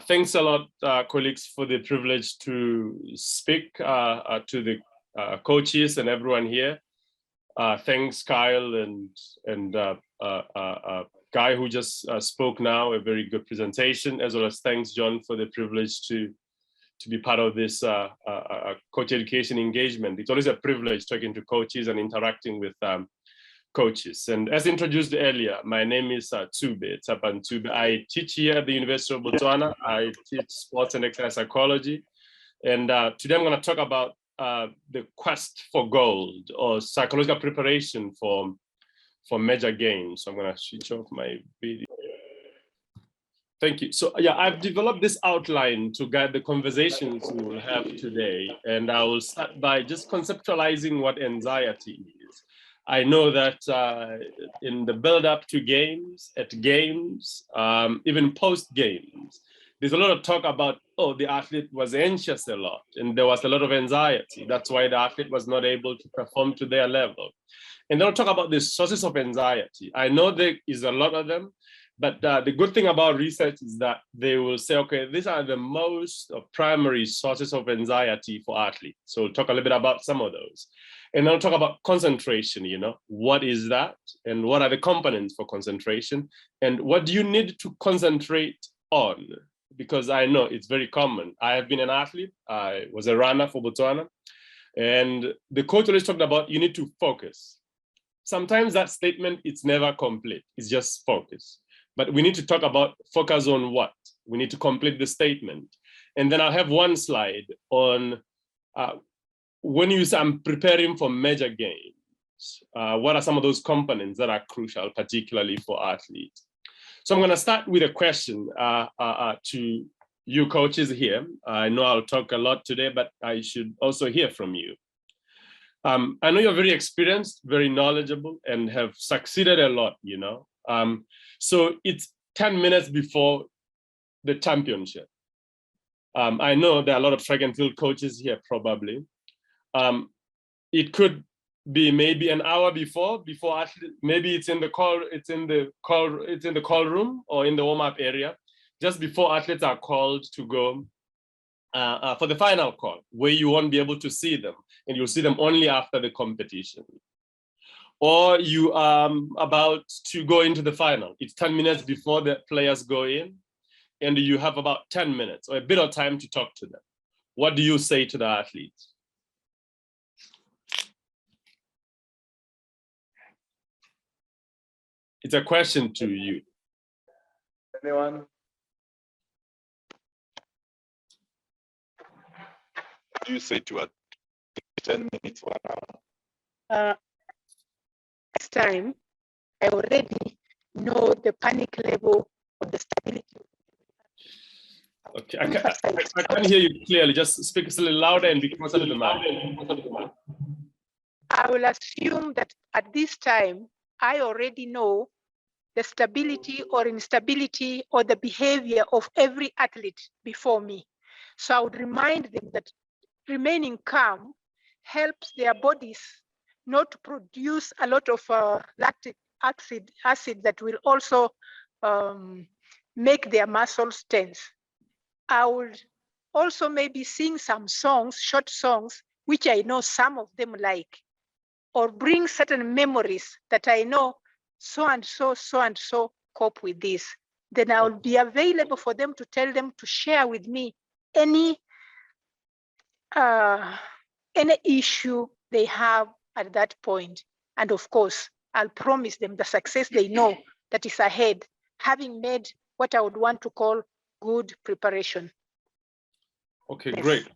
Thanks a lot, colleagues, for the privilege to speak to the coaches and everyone here. Thanks, Kyle and Guy who just spoke now, a very good presentation, as well as thanks, John, for the privilege to be part of this coach education engagement. It's always a privilege talking to coaches and interacting with coaches. And as introduced earlier, my name is Tsumbe Tsepang. I teach here at the University of Botswana. I teach sports and exercise psychology. And today I'm going to talk about the quest for gold or psychological preparation for major games. So I'm going to switch off my video. Thank you. So yeah, I've developed this outline to guide the conversations we will have today. And I will start by just conceptualizing what anxiety is. I know that in the build up to games, at games, even post games, there's a lot of talk about, oh, the athlete was anxious a lot and there was a lot of anxiety. That's why the athlete was not able to perform to their level. And they'll talk about the sources of anxiety. I know there is a lot of them, but the good thing about research is that they will say, okay, these are the most primary sources of anxiety for athletes. So we'll talk a little bit about some of those. And I'll talk about concentration, what is that? And what are the components for concentration? And what do you need to concentrate on? Because I know it's very common. I have been an athlete. I was a runner for Botswana. And the coach always talked about you need to focus. Sometimes that statement, it's never complete. It's just focus. But we need to talk about focus on what? We need to complete the statement. And then I'll have one slide on when you say I'm preparing for major games, what are some of those components that are crucial, particularly for athletes? So I'm going to start with a question to you coaches here. I know I'll talk a lot today, but I should also hear from you. I know you're very experienced, very knowledgeable, and have succeeded a lot, So it's 10 minutes before the championship. I know there are a lot of track and field coaches here, probably. It could be maybe an hour before maybe it's in the call room or in the warm-up area, just before athletes are called to go for the final call, where you won't be able to see them, and you'll see them only after the competition. Or you are about to go into the final. It's 10 minutes before the players go in, and you have about 10 minutes or a bit of time to talk to them. What do you say to the athletes? It's a question to you. Anyone? What do you say to 10 minutes, 1 hour? This time, I already know the panic level of the stability. Okay, I can't hear you clearly. Just speak a little louder and be closer to the mic. I will assume that at this time, I already know the stability or instability or the behavior of every athlete before me. So I would remind them that remaining calm helps their bodies not to produce a lot of lactic acid that will also make their muscles tense. I would also maybe sing some songs, short songs, which I know some of them like, or bring certain memories that I know so and so cope with this. Then I will be available for them to tell them to share with me any issue they have at that point. And of course, I'll promise them the success they know that is ahead, having made what I would want to call good preparation. Okay, yes. Great.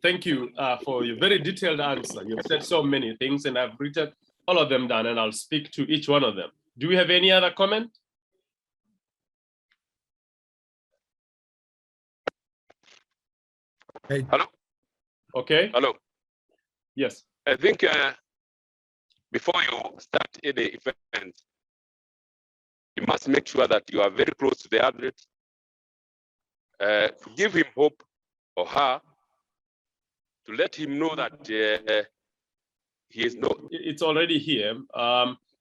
Thank you for your very detailed answer. You've said so many things and I've written all of them down and I'll speak to each one of them. Do we have any other comment? Hey. Hello. Okay. Hello. Yes. I think before you start any event, you must make sure that you are very close to the athlete, to give him hope or her, to let him know that he is no. It's already here.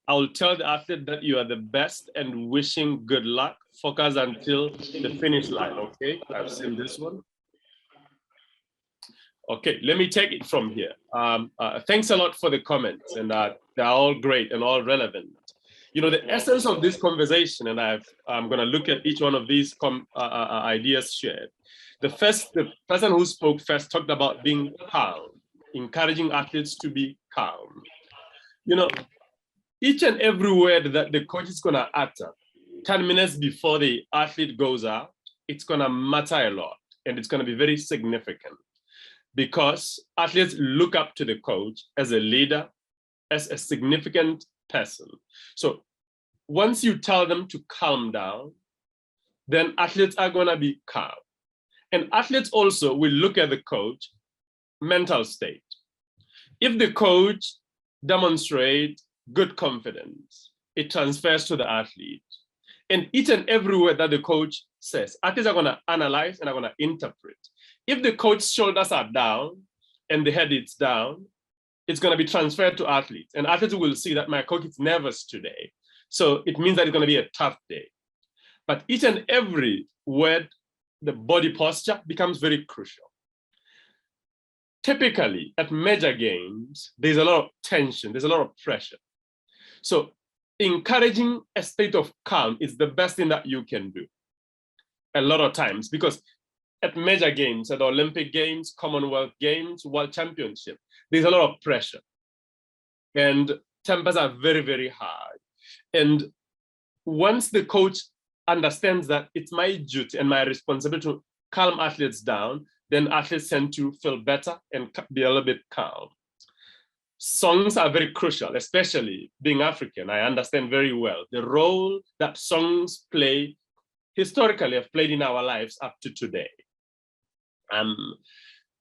I will tell the athlete that you are the best and wishing good luck. Focus until the finish line. Okay, I've seen this one. Okay, let me take it from here. Thanks a lot for the comments, and they're all great and all relevant. You know, the essence of this conversation, and I'm going to look at each one of these ideas shared. The person who spoke first talked about being calm, encouraging athletes to be calm. You know, each and every word that the coach is going to utter 10 minutes before the athlete goes out, it's going to matter a lot, and it's going to be very significant, because athletes look up to the coach as a leader, as a significant person. So once you tell them to calm down, then athletes are going to be calm. And athletes also will look at the coach mental state. If the coach demonstrates good confidence, it transfers to the athlete. And each and every word that the coach says, athletes are going to analyze and are going to interpret. If the coach's shoulders are down and the head is down, it's going to be transferred to athletes. And athletes will see that my coach is nervous today. So it means that it's going to be a tough day. But each and every word, the body posture becomes very crucial. Typically, at major games, there's a lot of tension, there's a lot of pressure. So encouraging a state of calm is the best thing that you can do a lot of times, because at major games, at Olympic Games, Commonwealth Games, World Championship, there's a lot of pressure. And tempers are very, very high. And once the coach understands that it's my duty and my responsibility to calm athletes down, then athletes tend to feel better and be a little bit calm. Songs are very crucial, especially being African. I understand very well the role that songs play, historically have played in our lives up to today.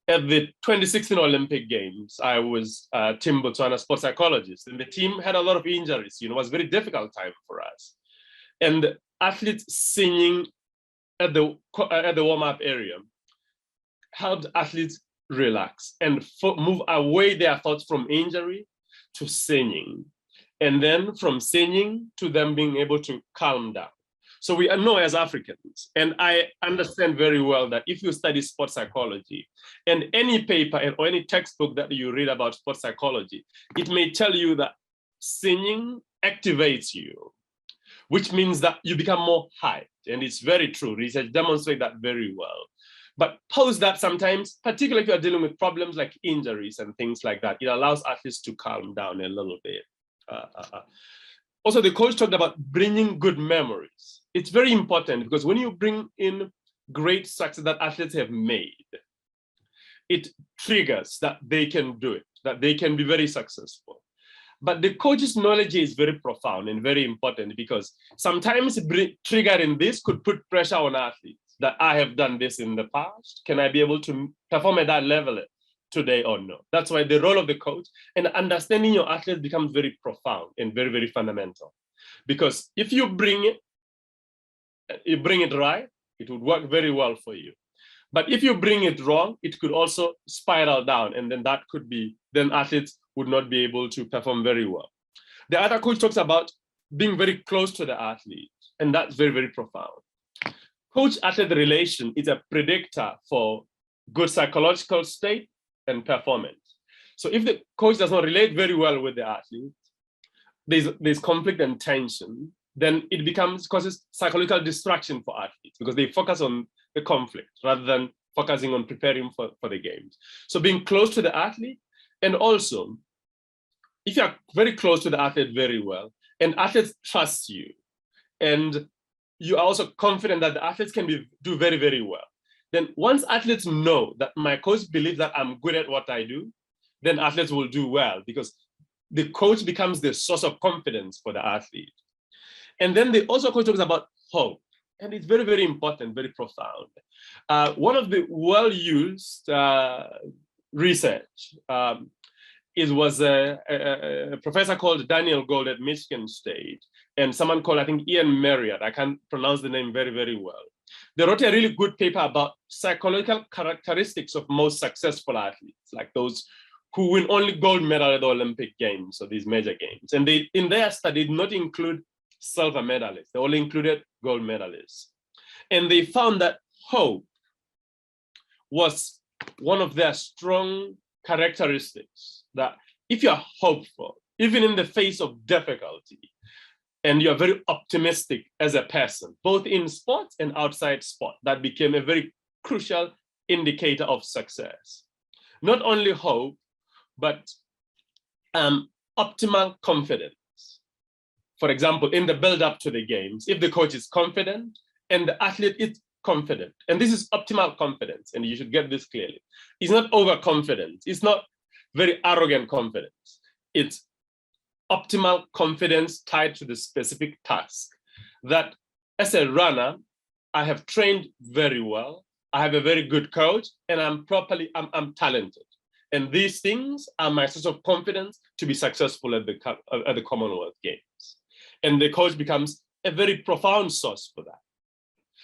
At the 2016 Olympic Games, I was Team Botswana sports psychologist, and the team had a lot of injuries. You know, it was a very difficult time for us. And athletes singing at the warm-up area helped athletes relax and move away their thoughts from injury to singing, and then from singing to them being able to calm down. So we know as Africans, and I understand very well that if you study sports psychology, and any paper or any textbook that you read about sports psychology, it may tell you that singing activates you, which means that you become more hyped. And it's very true. Research demonstrates that very well. But post that sometimes, particularly if you're dealing with problems like injuries and things like that, it allows athletes to calm down a little bit. Also, the coach talked about bringing good memories. It's very important, because when you bring in great success that athletes have made, it triggers that they can do it, that they can be very successful. But the coach's knowledge is very profound and very important, because sometimes triggering this could put pressure on athletes, that I have done this in the past. Can I be able to perform at that level today or no? That's why the role of the coach and understanding your athletes becomes very profound and very, very fundamental. Because if you bring it right, it would work very well for you. But if you bring it wrong, it could also spiral down, and then that could be, then athletes would not be able to perform very well. The other coach talks about being very close to the athlete, and that's very, very profound. Coach-athlete relation is a predictor for good psychological state and performance. So if the coach does not relate very well with the athlete, there's conflict and tension, then it causes psychological distraction for athletes, because they focus on the conflict rather than focusing on preparing for the games. So being close to the athlete, and also if you're very close to the athlete very well, and athletes trust you, and you are also confident that the athletes can do very, very well, then once athletes know that my coach believes that I'm good at what I do, then athletes will do well, because the coach becomes the source of confidence for the athlete. And then the also coach talks about hope, and it's very, very important, very profound. One of the well-used research was a professor called Daniel Gold at Michigan State, and someone called, I think, Ian Marriott. I can't pronounce the name very, very well. They wrote a really good paper about psychological characteristics of most successful athletes, like those who win only gold medal at the Olympic Games or these major games. And they, in their study, did not include silver medalists. They only included gold medalists. And they found that hope was one of their strong characteristics, that if you're hopeful, even in the face of difficulty, and you're very optimistic as a person, both in sports and outside sport, that became a very crucial indicator of success. Not only hope, but optimal confidence. For example, in the build-up to the games, if the coach is confident and the athlete is confident, and this is optimal confidence, and you should get this clearly. It's not overconfidence. It's not very arrogant confidence. It's optimal confidence tied to the specific task. That as a runner, I have trained very well. I have a very good coach, and I'm talented. And these things are my source of confidence to be successful at the Commonwealth Games. And the coach becomes a very profound source for that.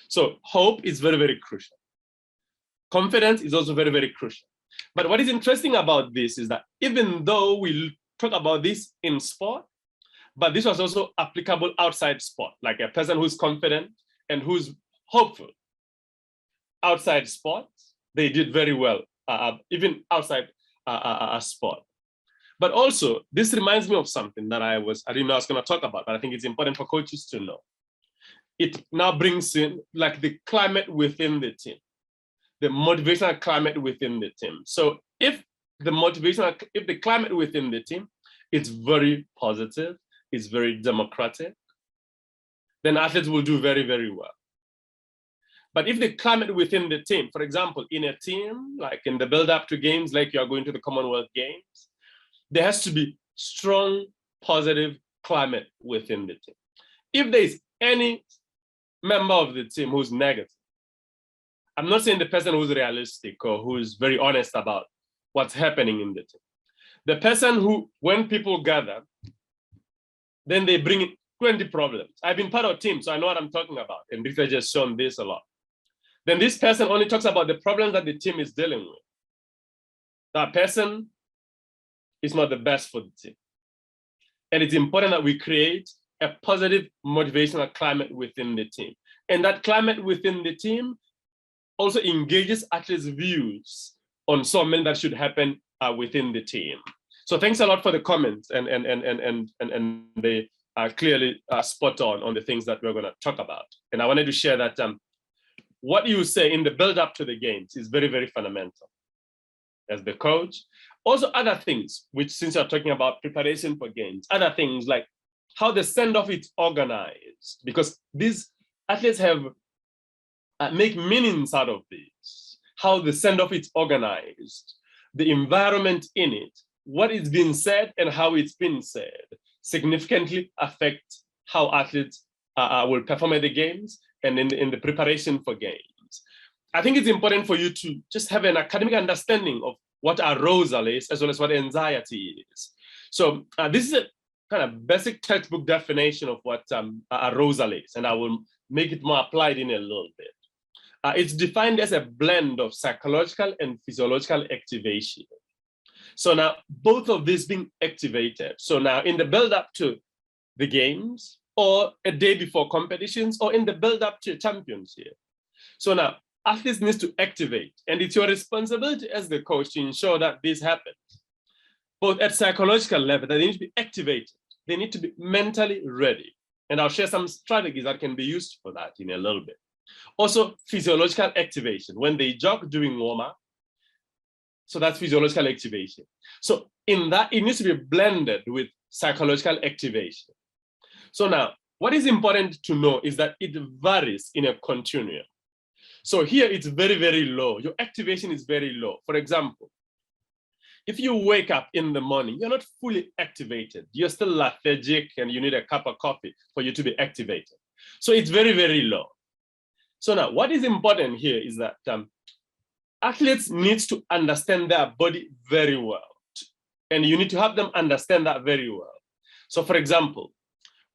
So hope is very, very crucial. Confidence is also very, very crucial. But what is interesting about this is that even though we talk about this in sport, but this was also applicable outside sport, like a person who's confident and who's hopeful. Outside sports, they did very well, even outside sport. But also, this reminds me of something that I didn't know I was going to talk about, but I think it's important for coaches to know. It now brings in like the climate within the team, the motivational climate within the team. So if the climate within the team is very positive, it's very democratic, then athletes will do very, very well. But if the climate within the team, for example, in a team, like in the build-up to games, like you're going to the Commonwealth Games, there has to be strong, positive climate within the team. If there's any member of the team who's negative, I'm not saying the person who's realistic or who's very honest about what's happening in the team. The person who, when people gather, then they bring in 20 problems. I've been part of teams, so I know what I'm talking about. And research has shown this a lot. Then this person only talks about the problems that the team is dealing with. That person is not the best for the team. And it's important that we create a positive motivational climate within the team. And that climate within the team also engages athletes' views on something that should happen within the team. So thanks a lot for the comments, and they are clearly spot on the things that we're going to talk about. And I wanted to share that what you say in the build-up to the games is very, very fundamental as the coach. Also other things, which since you're talking about preparation for games, other things like how the send-off is organized, because these athletes have make meanings out of this, how the send-off is organized, the environment in it, what is being said and how it's been said significantly affect how athletes will perform at the games and in the preparation for games. I think it's important for you to just have an academic understanding of what arousal is, as well as what anxiety is. So this is a kind of basic textbook definition of what arousal is, and I will make it more applied in a little bit. It's defined as a blend of psychological and physiological activation. So now both of these being activated. So now in the build-up to the games, or a day before competitions, or in the build-up to champions here. So now athletes need to activate, and it's your responsibility as the coach to ensure that this happens. Both at psychological level, they need to be activated. They need to be mentally ready. And I'll share some strategies that can be used for that in a little bit. Also, physiological activation. When they jog during warm-up, so that's physiological activation. So in that, it needs to be blended with psychological activation. So now, what is important to know is that it varies in a continuum. So here it's very, very low. Your activation is very low. For example, if you wake up in the morning, you're not fully activated. You're still lethargic and you need a cup of coffee for you to be activated. So it's very, very low. So now what is important here is that athletes need to understand their body very well. And you need to have them understand that very well. So for example,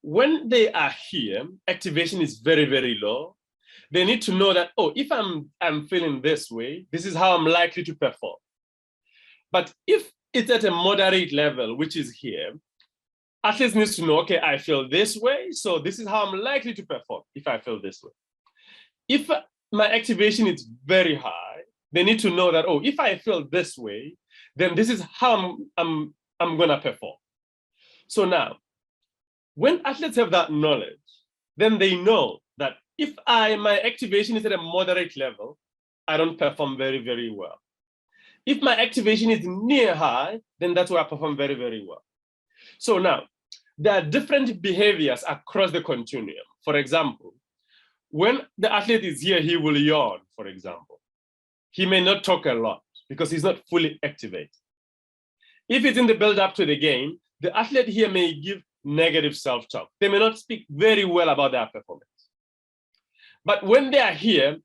when they are here, activation is very, very low. They need to know that, oh, if I'm feeling this way, this is how I'm likely to perform. But if it's at a moderate level, which is here, athletes need to know, okay, I feel this way, so this is how I'm likely to perform if I feel this way. If my activation is very high, they need to know that, oh, if I feel this way, then this is how I'm gonna perform. So now, when athletes have that knowledge, then they know that if my activation is at a moderate level, I don't perform very, very well. If my activation is near high, then that's where I perform very, very well. So now, there are different behaviors across the continuum. For example, when the athlete is here, he will yawn, for example. He may not talk a lot because he's not fully activated. If it's in the build-up to the game, the athlete here may give negative self-talk. They may not speak very well about their performance. But when they are here,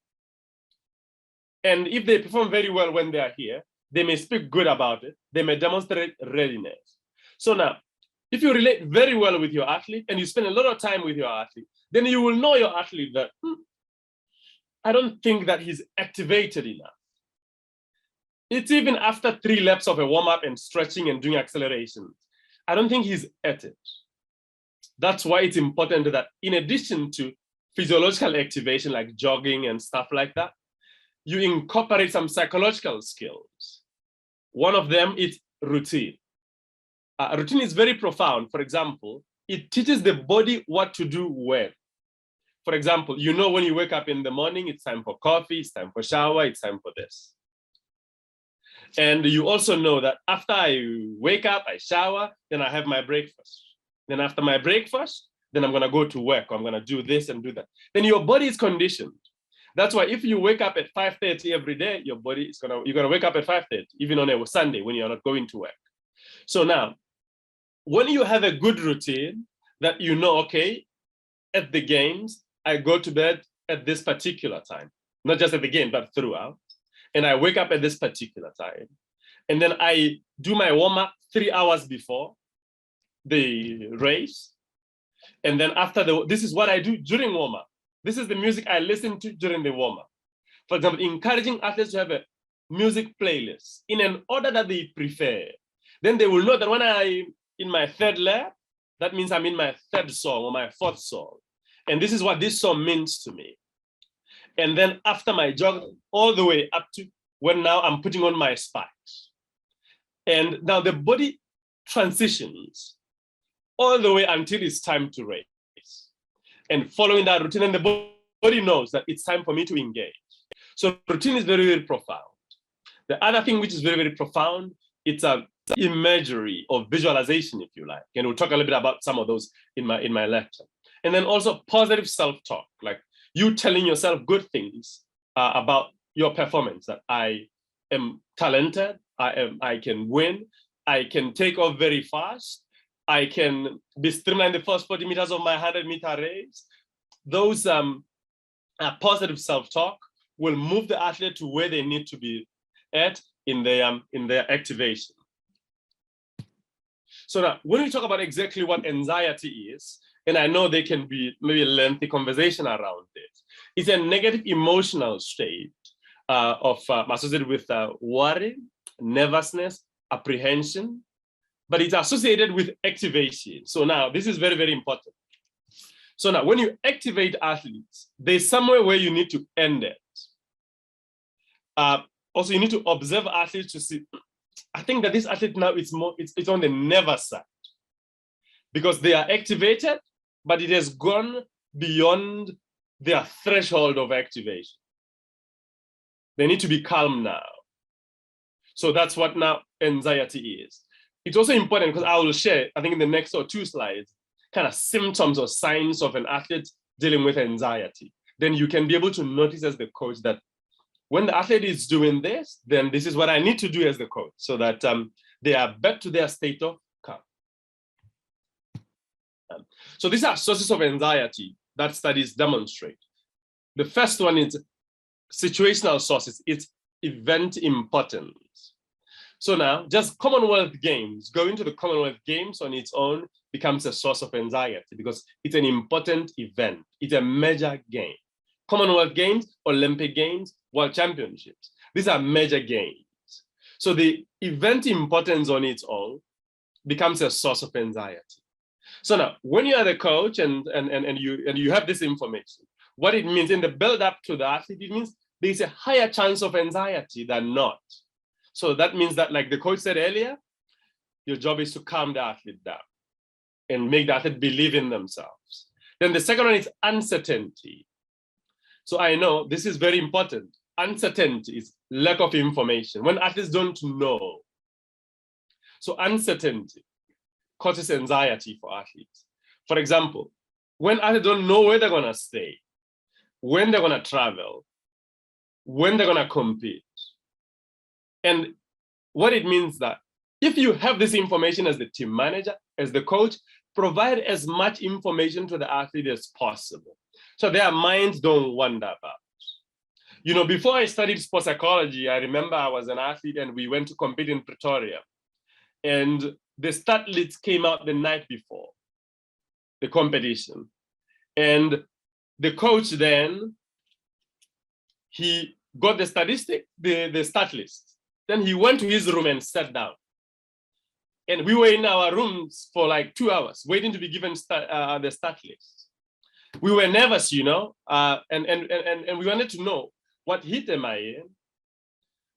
and if they perform very well when they are here, they may speak good about it. They may demonstrate readiness. So now, if you relate very well with your athlete and you spend a lot of time with your athlete, then you will know your athlete that, I don't think that he's activated enough. It's even after 3 laps of a warm-up and stretching and doing acceleration. I don't think he's at it. That's why it's important that in addition to physiological activation like jogging and stuff like that, you incorporate some psychological skills. One of them is routine. Routine is very profound. For example, it teaches the body what to do when. For example, you know when you wake up in the morning, it's time for coffee, it's time for shower, it's time for this. And you also know that after I wake up, I shower, then I have my breakfast. Then after my breakfast, then I'm gonna go to work, or I'm gonna do this and do that. Then your body is conditioned. That's why if you wake up at 5:30 every day, your body is you're gonna wake up at 5:30, even on a Sunday when you're not going to work. So now, when you have a good routine that you know, okay, at the games, I go to bed at this particular time, not just at the game, but throughout. And I wake up at this particular time. And then I do my warm-up 3 hours before the race. And then after this is what I do during warm-up. This is the music I listen to during the warm-up. For example, encouraging athletes to have a music playlist in an order that they prefer. Then they will know that when I'm in my 3rd lap, that means I'm in my 3rd song or my 4th song. And this is what this song means to me. And then after my jog, all the way up to when now I'm putting on my spikes. And now the body transitions all the way until it's time to race. And following that routine, and the body knows that it's time for me to engage. So routine is very, very profound. The other thing which is very, very profound, it's an imagery or visualization, if you like. And we'll talk a little bit about some of those in my lecture. And then also positive self-talk, like you telling yourself good things about your performance, that I am talented, I can win, I can take off very fast, I can be streamlined the first 40 meters of my 100-meter race. Those positive self-talk will move the athlete to where they need to be at in their activation. So now, when we talk about exactly what anxiety is, and I know there can be maybe a lengthy conversation around it, it's a negative emotional state associated with worry, nervousness, apprehension, but it's associated with activation. So now, this is very, very important. So now, when you activate athletes, there's somewhere where you need to end it. Also, you need to observe athletes to see, I think that this athlete now it's on the nervous side because they are activated, but it has gone beyond their threshold of activation. They need to be calm now. So that's what now anxiety is. It's also important because I will share, I think in the next 2 slides, kind of symptoms or signs of an athlete dealing with anxiety. Then you can be able to notice as the coach that when the athlete is doing this, then this is what I need to do as the coach so that they are back to their state of calm. So these are sources of anxiety that studies demonstrate. The first one is situational sources. It's event importance. So now, just Commonwealth Games, going to the Commonwealth Games on its own becomes a source of anxiety because it's an important event. It's a major game. Commonwealth Games, Olympic Games, World Championships. These are major games. So the event importance on its own becomes a source of anxiety. So now, when you are the coach and you have this information, what it means in the build-up to the athlete, it means there's a higher chance of anxiety than not. So that means that, like the coach said earlier, your job is to calm the athlete down and make the athlete believe in themselves. Then the second one is uncertainty. So I know this is very important. Uncertainty is lack of information. When athletes don't know. So uncertainty causes anxiety for athletes. For example, when athletes don't know where they're gonna stay, when they're gonna travel, when they're gonna compete. And what it means that if you have this information as the team manager, as the coach, provide as much information to the athlete as possible, so their minds don't wander about. You know, before I studied sports psychology, I remember I was an athlete and we went to compete in Pretoria. And the stat lists came out the night before the competition. And the coach then, he got the statistic, the stat list. Then he went to his room and sat down. And we were in our rooms for like 2 hours, waiting to be given the stat list. We were nervous, you know, and we wanted to know, what heat am I in?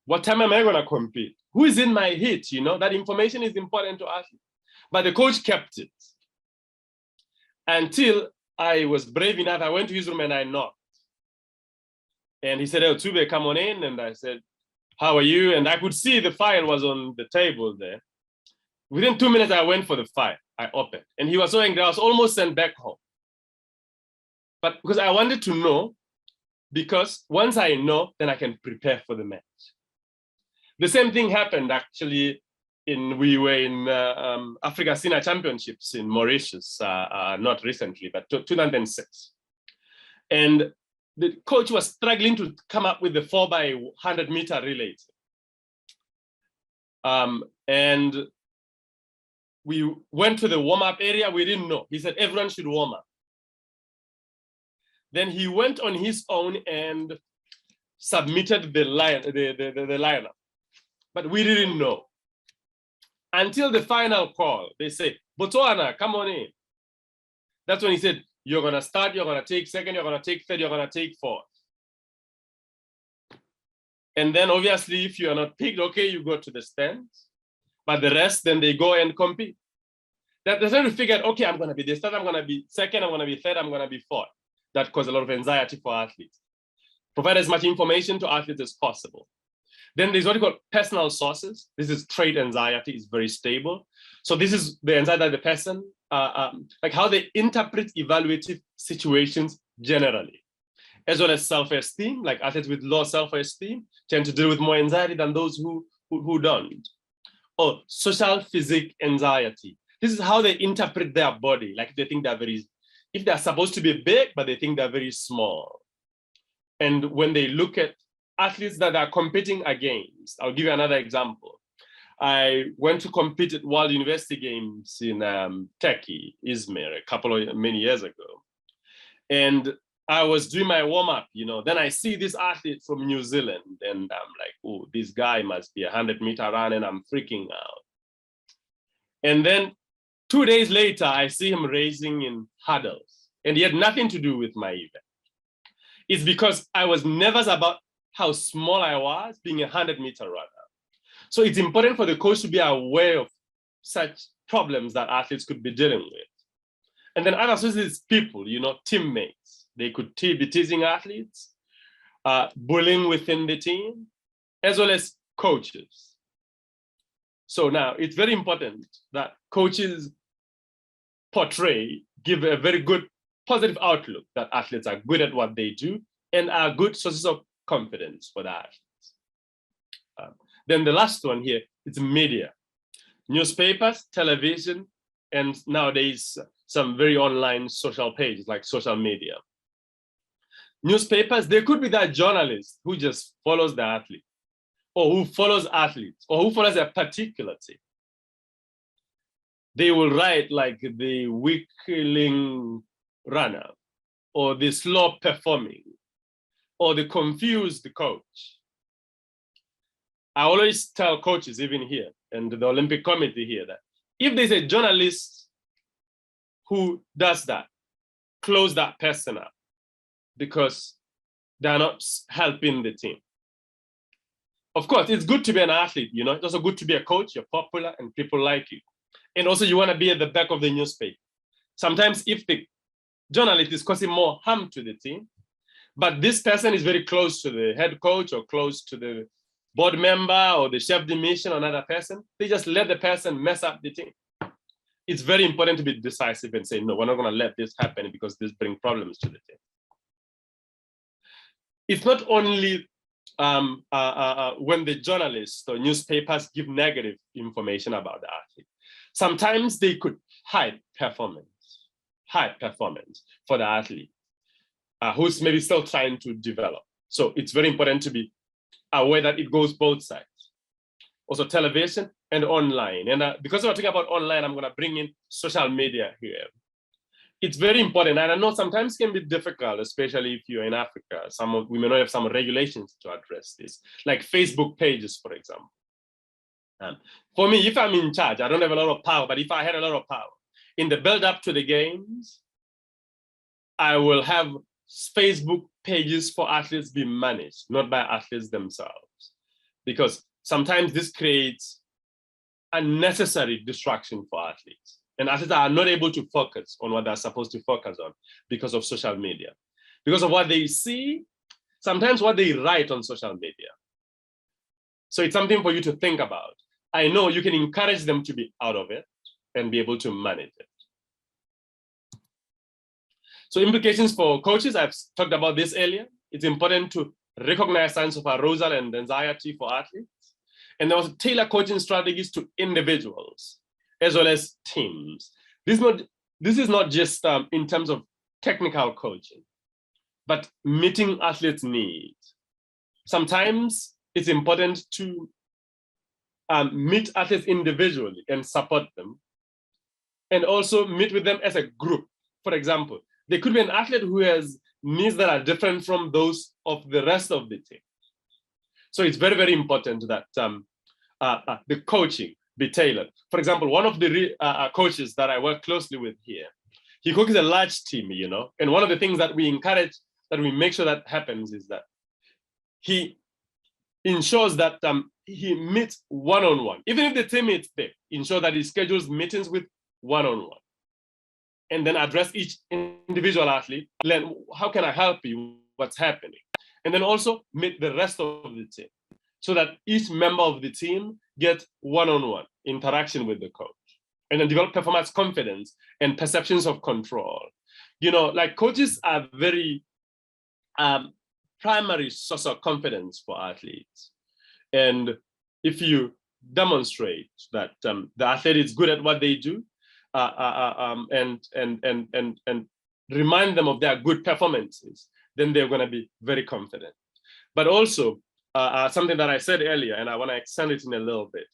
What time am I gonna compete? Who is in my heat? You know, that information is important to us. But the coach kept it until I was brave enough. I went to his room and I knocked. And he said, "Oh, Tsumbe, come on in." And I said, "How are you?" And I could see the file was on the table there. Within 2 minutes, I went for the file. I opened. And he was so angry, I was almost sent back home. But because I wanted to know, because once I know, then I can prepare for the match. The same thing happened actually we were in Africa Senior Championships in Mauritius, not recently, but 2006. And the coach was struggling to come up with the 4x100 meter relay. And we went to the warm-up area, we didn't know. He said everyone should warm up. Then he went on his own and submitted the lineup, but we didn't know. Until the final call, they say, "Botswana, come on in." That's when he said, "You're gonna start, you're gonna take second, you're gonna take third, you're gonna take fourth." And then obviously, if you are not picked, okay, you go to the stands, but the rest, then they go and compete. That's when we figured, okay, I'm gonna be the start, I'm gonna be second, I'm gonna be third, I'm gonna be fourth. That caused a lot of anxiety for athletes. Provide as much information to athletes as possible. Then there's what you call personal sources. This is trait anxiety, is very stable. So this is the anxiety of the person, like how they interpret evaluative situations generally, as well as self-esteem, like athletes with low self-esteem tend to deal with more anxiety than those who don't. Or social physique anxiety. This is how they interpret their body, like they think if they're supposed to be big, but they think they're very small. And when they look at athletes that are competing against, I'll give you another example. I went to compete at World University Games in Turkey, Izmir, many years ago. And I was doing my warm-up, you know, then I see this athlete from New Zealand and I'm like, oh, this guy must be a 100-meter run, and I'm freaking out. And then 2 days later, I see him racing in hurdles, and he had nothing to do with my event. It's because I was nervous about how small I was being a 100-meter runner. So it's important for the coach to be aware of such problems that athletes could be dealing with. And then other sources, people, you know, teammates. They could be teasing athletes, bullying within the team, as well as coaches. So now it's very important that coaches give a very good positive outlook that athletes are good at what they do and are good sources of confidence for the athletes. Then the last one here is media. Newspapers, television, and nowadays some very online social pages like social media. Newspapers, they could be that journalist who just follows the athlete, or who follows athletes, or who follows a particular team. They will write like the weakling runner, or the slow performing, or the confused coach. I always tell coaches, even here, and the Olympic Committee here, that if there's a journalist who does that, close that person up, because they're not helping the team. Of course, it's good to be an athlete, you know, it's also good to be a coach, you're popular and people like you. And also you want to be at the back of the newspaper. Sometimes if the journalist is causing more harm to the team, but this person is very close to the head coach or close to the board member or the chef de mission or another person, they just let the person mess up the team. It's very important to be decisive and say, no, we're not going to let this happen because this brings problems to the team. It's not only when the journalists or newspapers give negative information about the athlete. Sometimes they could hide performance for the athlete who's maybe still trying to develop. So it's very important to be aware that it goes both sides. Also television and online. And because we're talking about online, I'm going to bring in social media here. It's very important, and I know sometimes can be difficult, especially if you're in Africa. We may not have some regulations to address this, like Facebook pages, for example. For me, if I'm in charge, I don't have a lot of power, but if I had a lot of power, in the build up to the games, I will have Facebook pages for athletes be managed, not by athletes themselves. Because sometimes this creates unnecessary distraction for athletes. And athletes are not able to focus on what they're supposed to focus on because of social media. Because of what they see, sometimes what they write on social media. So it's something for you to think about. I know you can encourage them to be out of it and be able to manage it. So implications for coaches, I've talked about this earlier. It's important to recognize signs of arousal and anxiety for athletes. And then also tailor coaching strategies to individuals as well as teams. This is not just in terms of technical coaching, but meeting athletes' needs. Sometimes it's important to meet athletes individually and support them, and also meet with them as a group. For example, there could be an athlete who has needs that are different from those of the rest of the team. So it's very, very important that the coaching be tailored. For example, one of the coaches that I work closely with here, he coaches a large team, you know, and one of the things that we encourage, that we make sure that happens, is that he ensures that he meets one-on-one. Even if the team is big, ensure that he schedules meetings with one-on-one, and then address each individual athlete, learn, how can I help you, what's happening? And then also meet the rest of the team, so that each member of the team gets one-on-one interaction with the coach, and then develop performance confidence and perceptions of control. You know, like coaches are very primary source of confidence for athletes. And if you demonstrate that the athlete is good at what they do, and remind them of their good performances, then they're going to be very confident. But also, something that I said earlier, and I want to extend it in a little bit.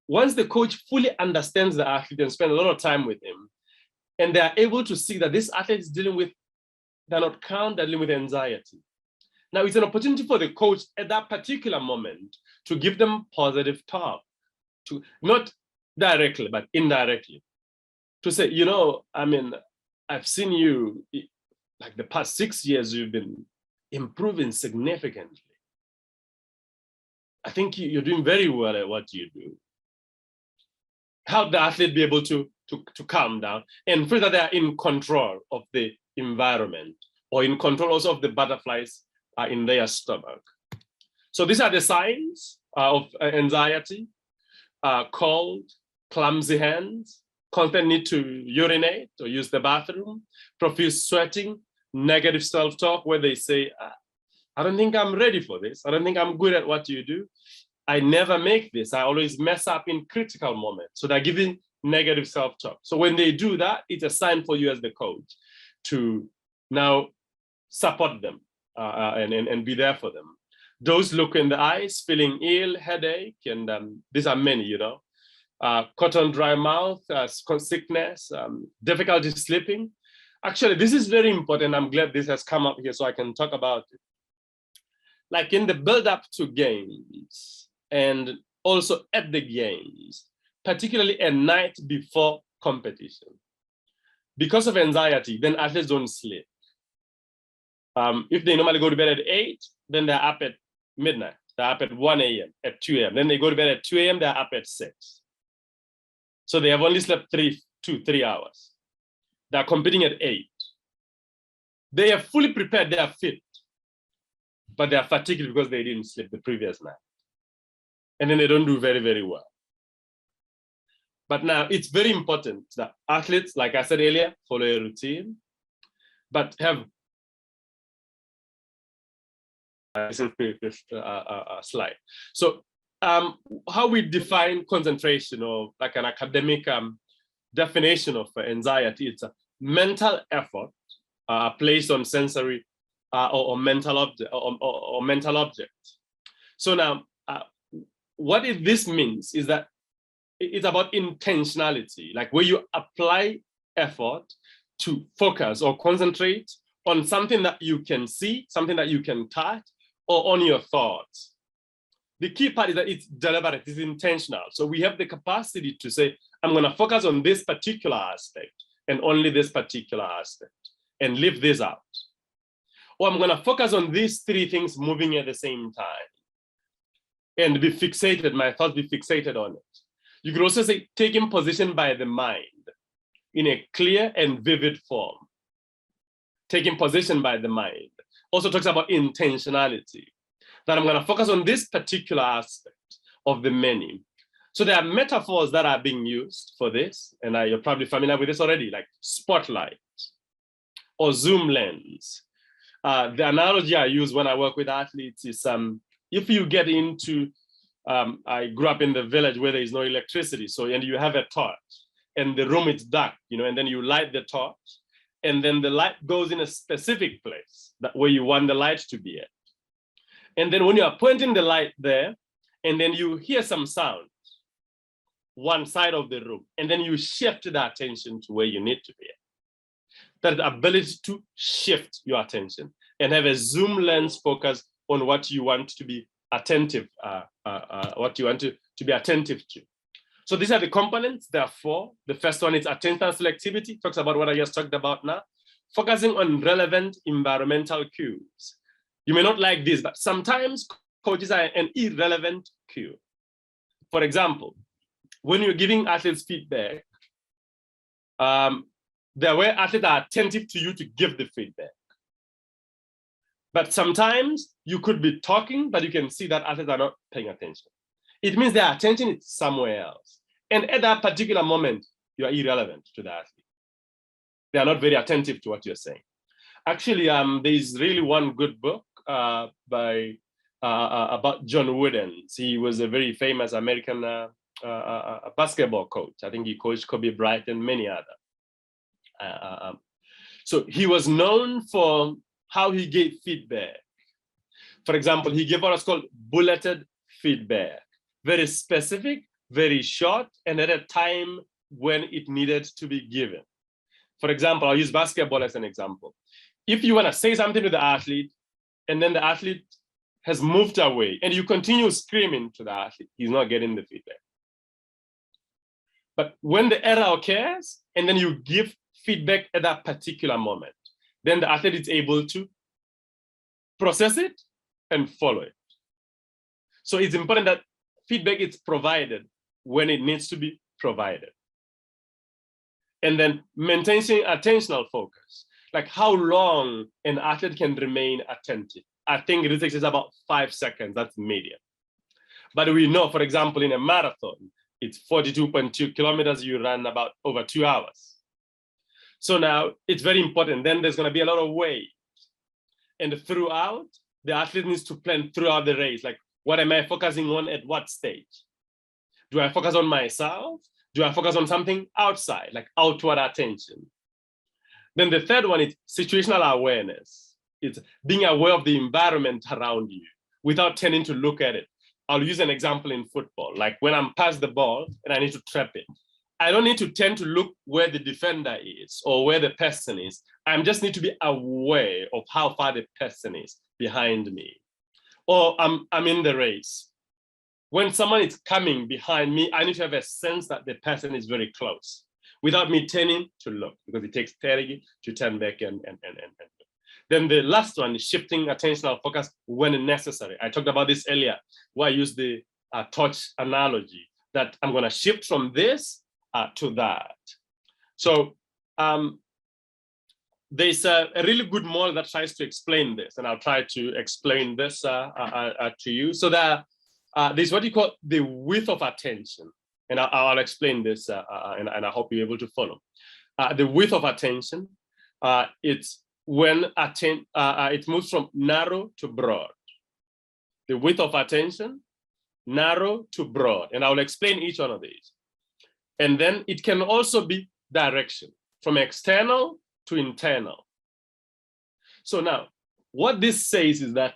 Once the coach fully understands the athlete and spend a lot of time with him, and they're able to see that this athlete is dealing with, they're not calm, they're dealing with anxiety. Now it's an opportunity for the coach at that particular moment to give them positive talk, to not directly, but indirectly, to say, you know, I mean, I've seen you, like the past 6 years, you've been improving significantly. I think you're doing very well at what you do. Help the athlete be able to calm down and feel that they are in control of the environment, or in control also of the butterflies in their stomach. So these are the signs of anxiety: cold, clumsy hands, constant need to urinate or use the bathroom, profuse sweating, negative self-talk where they say, I don't think I'm ready for this. I don't think I'm good at what you do. I never make this. I always mess up in critical moments. So they're giving negative self-talk. So when they do that, it's a sign for you as the coach to now support them and be there for them. Those look in the eyes, feeling ill, headache, and these are many, you know. Cotton dry mouth, sickness, difficulty sleeping. Actually, this is very important. I'm glad this has come up here so I can talk about it. Like in the build-up to games, and also at the games, particularly a night before competition. Because of anxiety, then athletes don't sleep. If they normally go to bed at 8, then they're up at midnight. They're up at 1 a.m., at 2 a.m. Then they go to bed at 2 a.m., they're up at 6. So they have only slept 3 hours. They're competing at 8. They are fully prepared, they are fit, but they are fatigued because they didn't sleep the previous night. And then they don't do very, very well. But now it's very important that athletes, like I said earlier, follow a routine, but have slide. So how we define concentration, or like an academic definition of anxiety, it's a mental effort placed on sensory or mental object or mental objects. So now, what this means is that it's about intentionality, like where you apply effort to focus or concentrate on something that you can see, something that you can touch, or on your thoughts. The key part is that it's deliberate, it's intentional. So we have the capacity to say, I'm going to focus on this particular aspect and only this particular aspect and leave this out. Or I'm going to focus on these 3 things moving at the same time and be fixated, my thoughts be fixated on it. You could also say taking position by the mind in a clear and vivid form. Taking position by the mind also talks about intentionality, that I'm going to focus on this particular aspect of the many. So there are metaphors that are being used for this, and you're probably familiar with this already, like spotlight or zoom lens. The analogy I use when I work with athletes is if you get into, I grew up in the village where there is no electricity, so and you have a torch, and the room is dark, and then you light the torch, and then the light goes in a specific place where you want the light to be at. And then when you are pointing the light there, and then you hear some sound, one side of the room, and then you shift the attention to where you need to be at. That ability to shift your attention and have a zoom lens focus on what you want to be attentive, what you want to be attentive to. So these are the components. There are 4. The first one is attention selectivity, talks about what I just talked about now, focusing on relevant environmental cues. You may not like this, but sometimes coaches are an irrelevant cue. For example, when you're giving athletes feedback, there are where athletes are attentive to you to give the feedback. But sometimes you could be talking, but you can see that athletes are not paying attention. It means their attention is somewhere else. And at that particular moment, you are irrelevant to the athlete. They are not very attentive to what you're saying. Actually, there's really one good book about John Wooden. He was a very famous American basketball coach. I think he coached Kobe Bryant and many others. So he was known for how he gave feedback. For example, he gave what's called bulleted feedback. Very specific, very short, and at a time when it needed to be given. For example, I'll use basketball as an example. If you want to say something to the athlete, and then the athlete has moved away, and you continue screaming to the athlete, he's not getting the feedback. But when the error occurs, and then you give feedback at that particular moment, then the athlete is able to process it and follow it. So it's important that feedback is provided when it needs to be provided. And then maintaining attentional focus, like how long an athlete can remain attentive. I think it takes about 5 seconds, that's medium. But we know, for example, in a marathon, it's 42.2 kilometers, you run about over 2 hours. So now it's very important. Then there's going to be a lot of weight. And throughout, the athlete needs to plan throughout the race, like what am I focusing on at what stage? Do I focus on myself? Do I focus on something outside, like outward attention? Then the third one is situational awareness. It's being aware of the environment around you without tending to look at it. I'll use an example in football, like when I'm past the ball and I need to trap it. I don't need to tend to look where the defender is or where the person is. I just need to be aware of how far the person is behind me. Or I'm in the race when someone is coming behind me, I need to have a sense that the person is very close without me turning to look, because it takes clarity to turn back and. Then the last one is shifting attentional focus when necessary. I talked about this earlier, where I used the torch analogy, that I'm going to shift from this to that. So there's a really good model that tries to explain this, and I'll try to explain this to you. So there's what you call the width of attention, and I'll explain this, and I hope you're able to follow. The width of attention, it's when it moves from narrow to broad. The width of attention, narrow to broad, and I'll explain each one of these. And then it can also be direction, from external to internal. So now, what this says is that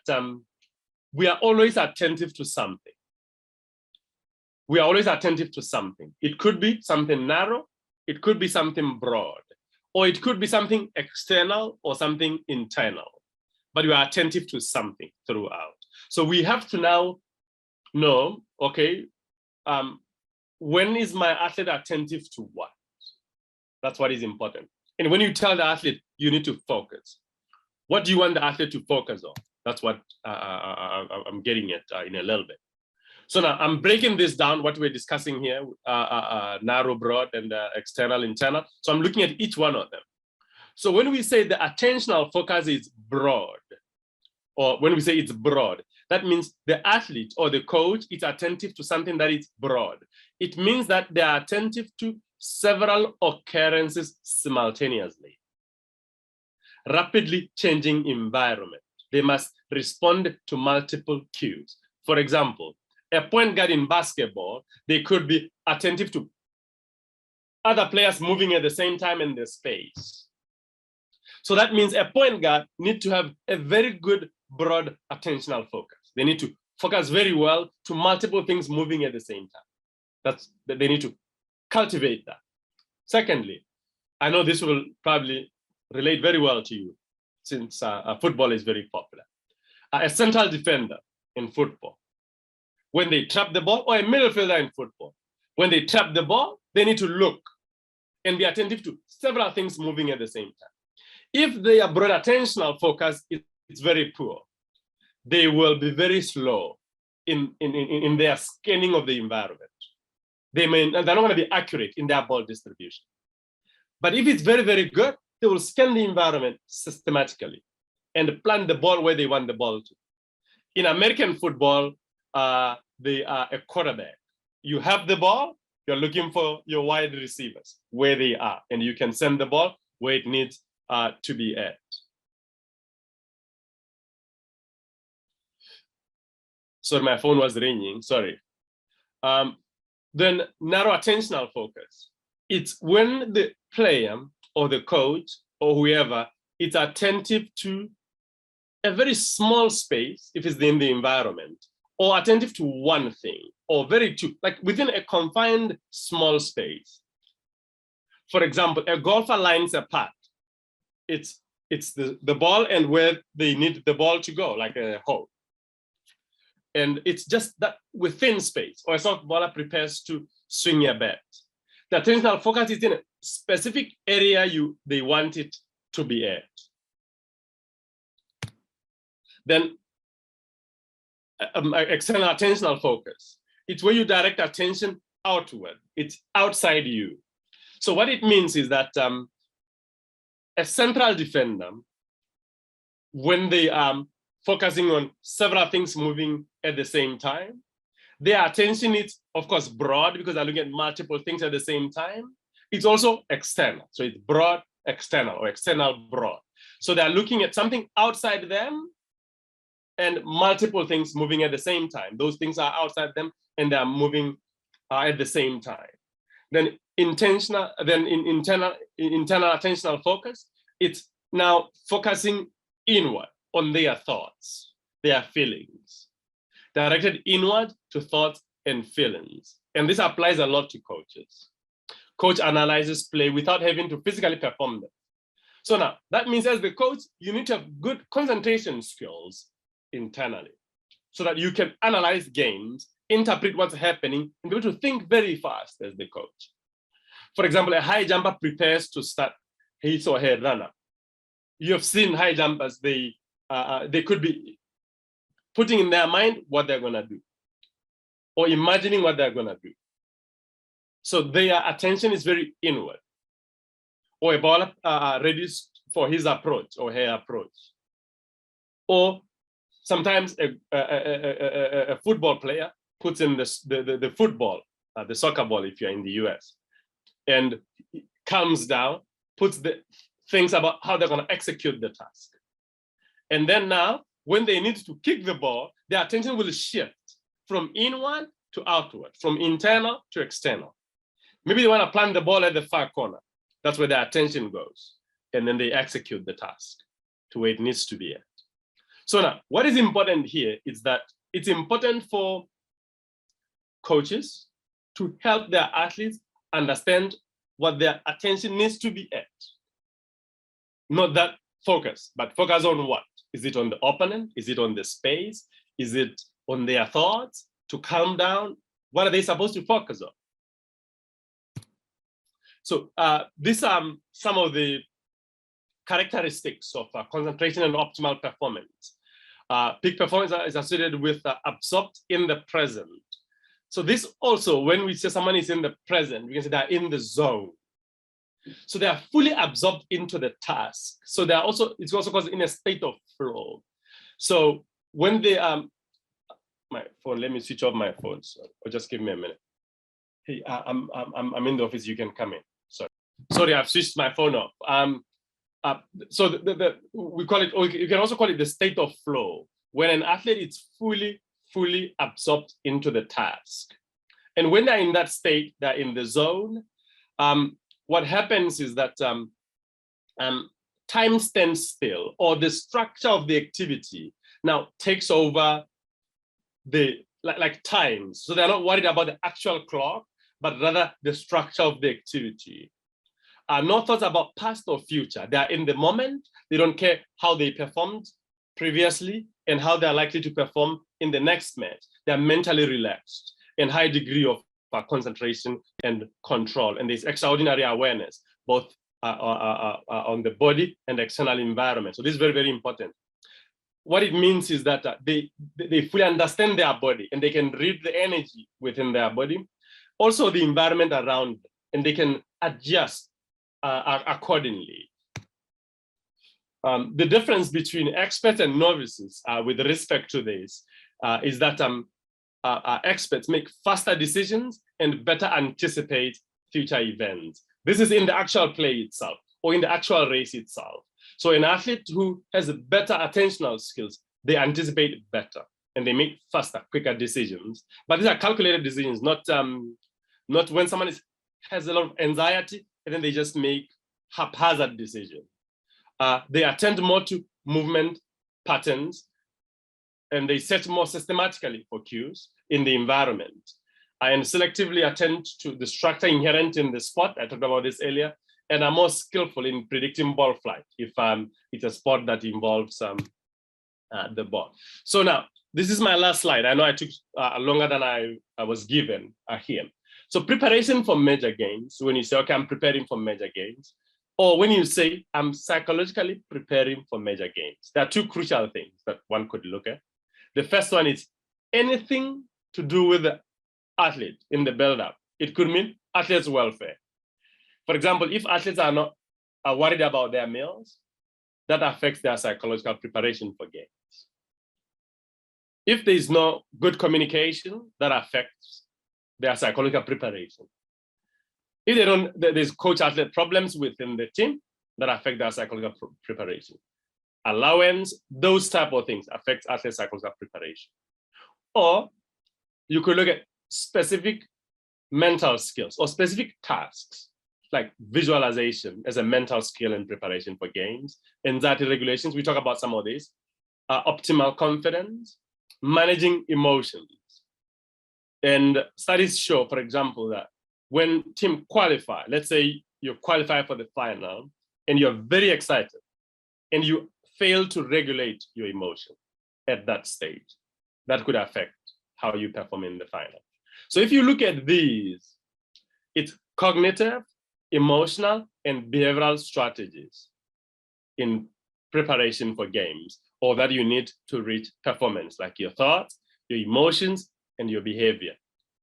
we are always attentive to something. We are always attentive to something. It could be something narrow, it could be something broad, or it could be something external or something internal, but you are attentive to something throughout. So we have to now know, okay, when is my athlete attentive to what? That's what is important. And when you tell the athlete, you need to focus. What do you want the athlete to focus on? That's what I'm getting at in a little bit. So now I'm breaking this down, what we're discussing here, narrow, broad, and external, internal. So I'm looking at each one of them. So when we say the attentional focus is broad, or when we say it's broad, that means the athlete or the coach is attentive to something that is broad. It means that they are attentive to several occurrences simultaneously. Rapidly changing environment. They must respond to multiple cues. For example, a point guard in basketball, they could be attentive to other players moving at the same time in the space. So that means a point guard needs to have a very good broad attentional focus. They need to focus very well to multiple things moving at the same time. They need to cultivate that. Secondly, I know this will probably relate very well to you, since football is very popular. A central defender in football, when they trap the ball, or a middle fielder in football, when they trap the ball, they need to look and be attentive to several things moving at the same time. If their broad attentional focus is very poor, they will be very slow in their scanning of the environment. They're not going to be accurate in their ball distribution. But if it's very, very good, they will scan the environment systematically and plant the ball where they want the ball to. In American football, they are a quarterback. You have the ball, you're looking for your wide receivers where they are, and you can send the ball where it needs to be at. So my phone was ringing, sorry. Then narrow attentional focus. It's when the player or the coach or whoever is attentive to a very small space, if it's in the environment, or attentive to one thing, or like within a confined small space. For example, a golfer lines a putt. It's the ball and where they need the ball to go, like a hole. And it's just that within space, or a softballer prepares to swing a bat. The attentional focus is in a specific area they want it to be at. Then external attentional focus. It's where you direct attention outward. It's outside you. So what it means is that a central defender, when they are focusing on several things moving at the same time, their attention is, of course, broad because they're looking at multiple things at the same time. It's also external. So it's broad, external, or external, broad. So they're looking at something outside them and multiple things moving at the same time. Those things are outside them and they're moving at the same time. Then internal attentional focus, it's now focusing inward on their thoughts, their feelings, directed inward to thoughts and feelings. And this applies a lot to coaches. Coach analyzes play without having to physically perform them. So now, that means as the coach, you need to have good concentration skills internally so that you can analyze games interpret what's happening and be able to think very fast as the coach. For example, a high jumper prepares to start his or her run-up. You have seen high jumpers, they could be putting in their mind what they're gonna do or imagining what they're gonna do. So their attention is very inward. Or a bowler ready for his approach or her approach. Or sometimes a football player puts in the football, the soccer ball if you're in the US, and calms down, puts the things about how they're going to execute the task. And then now, when they need to kick the ball, their attention will shift from inward to outward, from internal to external. Maybe they want to plant the ball at the far corner. That's where their attention goes. And then they execute the task to where it needs to be at. So now, what is important here is that it's important for coaches to help their athletes understand what their attention needs to be at. Not that focus, but focus on what? Is it on the opponent? Is it on the space? Is it on their thoughts? To calm down? What are they supposed to focus on? So these are some of the characteristics of concentration and optimal performance. Peak performance is associated with absorbed in the present. So this also, when we say someone is in the present, we can say they're in the zone. So they are fully absorbed into the task. So they are also, it's also called in a state of flow. So when they my phone, let me switch off my phone. So, or just give me a minute. Hey, I'm in the office. You can come in. Sorry, I've switched my phone off. So we call it, or you can also call it the state of flow, when an athlete is fully absorbed into the task. And when they're in that state, they're in the zone. What happens is that time stands still, or the structure of the activity now takes over the like times. So they're not worried about the actual clock, but rather the structure of the activity. No thoughts about past or future. They are in the moment. They don't care how they performed previously and how they're likely to perform in the next match. They're mentally relaxed and high degree of concentration and control. And there's extraordinary awareness, both on the body and external environment. So this is very, very important. What it means is that they fully understand their body and they can read the energy within their body, also the environment around them, and they can adjust accordingly. The difference between experts and novices with respect to this is that experts make faster decisions and better anticipate future events. This is in the actual play itself or in the actual race itself. So an athlete who has better attentional skills, they anticipate better and they make faster, quicker decisions. But these are calculated decisions, not when someone has a lot of anxiety and then they just make haphazard decisions. They attend more to movement patterns and they set more systematically for cues in the environment and selectively attend to the structure inherent in the sport. I talked about this earlier, and are more skillful in predicting ball flight if it's a sport that involves the ball. So now, this is my last slide. I know I took longer than I was given here. So preparation for major games, when you say, okay, I'm preparing for major games, or when you say, I'm psychologically preparing for major games, there are two crucial things that one could look at. The first one is anything to do with the athlete in the build-up. It could mean athlete's welfare. For example, if athletes are worried about their meals, that affects their psychological preparation for games. If there is no good communication, that affects their psychological preparation. If there's coach-athlete problems within the team, that affect their psychological preparation. Allowance, those type of things affect athlete psychological preparation. Or you could look at specific mental skills or specific tasks, like visualization as a mental skill in preparation for games, anxiety regulations, we talk about some of these, optimal confidence, managing emotions. And studies show, for example, that when team qualify, let's say you qualify for the final and you're very excited and you fail to regulate your emotion at that stage, that could affect how you perform in the final. So if you look at these, it's cognitive, emotional, and behavioral strategies in preparation for games, or that you need to reach performance, like your thoughts, your emotions, and your behavior.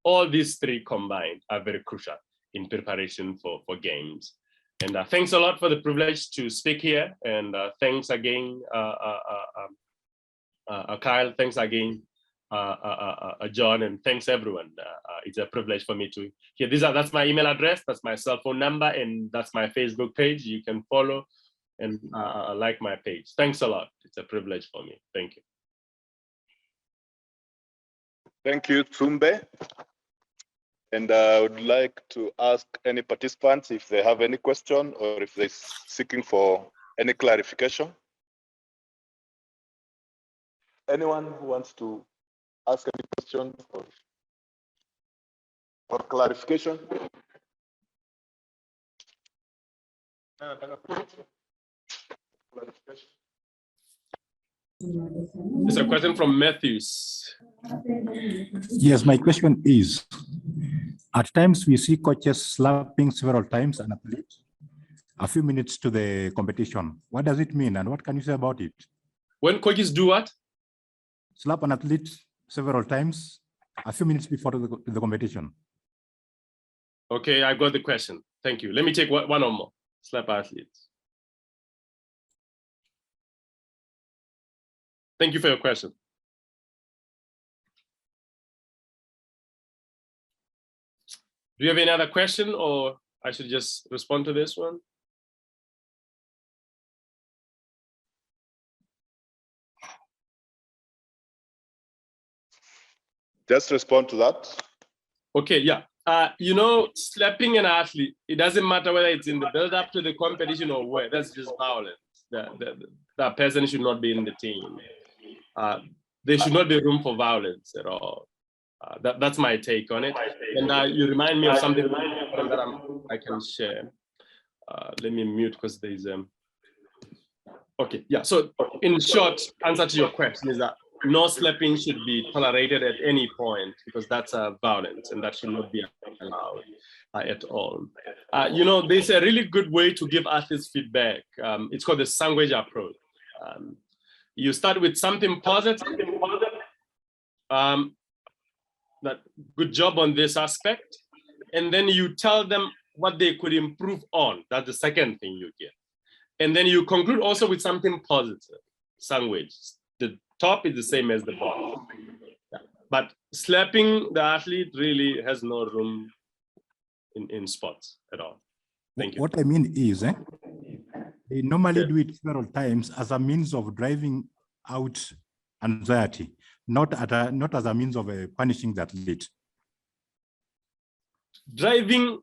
All these three combined are very crucial in preparation for games. And thanks a lot for the privilege to speak here. And thanks again, Kyle, thanks again, John, and thanks everyone. It's a privilege for me to hear. That's my email address, that's my cell phone number, and that's my Facebook page. You can follow and like my page. Thanks a lot. It's a privilege for me. Thank you. Thank you, Tsumbe. And I would like to ask any participants if they have any question or if they're seeking for any clarification. Anyone who wants to ask any question or clarification? It's a question from Matthews. Yes, my question is, at times we see coaches slapping several times an athlete a few minutes to the competition. What does it mean and what can you say about it? When coaches do what? Slap an athlete several times a few minutes before the competition. Okay, I got the question. Thank you. Let me take one or more. Slap athletes. Thank you for your question. Do you have any other question, or I should just respond to this one? Just respond to that. Okay, yeah. Slapping an athlete, it doesn't matter whether it's in the build-up to the competition or where, that's just violence. That person should not be in the team. There should not be room for violence at all. That's my take on it. And you remind me of something that I can share. Let me mute because there's okay, yeah. So in short, answer to your question is that no slapping should be tolerated at any point because that's violence and that should not be allowed at all. There's a really good way to give athletes feedback. It's called the sandwich approach. You start with something positive. That good job on this aspect, and then you tell them what they could improve on. That's the second thing you get. And then you conclude also with something positive, sandwich. The top is the same as the bottom. Yeah. But slapping the athlete really has no room in sports at all. Thank you. What I mean is, they normally do it several times as a means of driving out anxiety, not as a means of punishing the athlete. Driving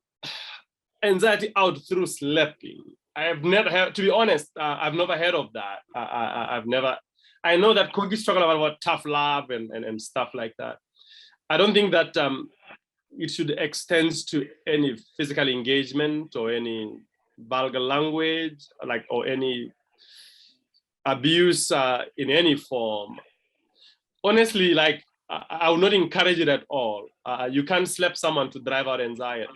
anxiety out through slapping. I have never heard, to be honest, I've never heard of that. I know that coaches talking about tough love and stuff like that. I don't think that it should extend to any physical engagement or any vulgar language, or any abuse in any form. Honestly, I would not encourage it at all. You can't slap someone to drive out anxiety.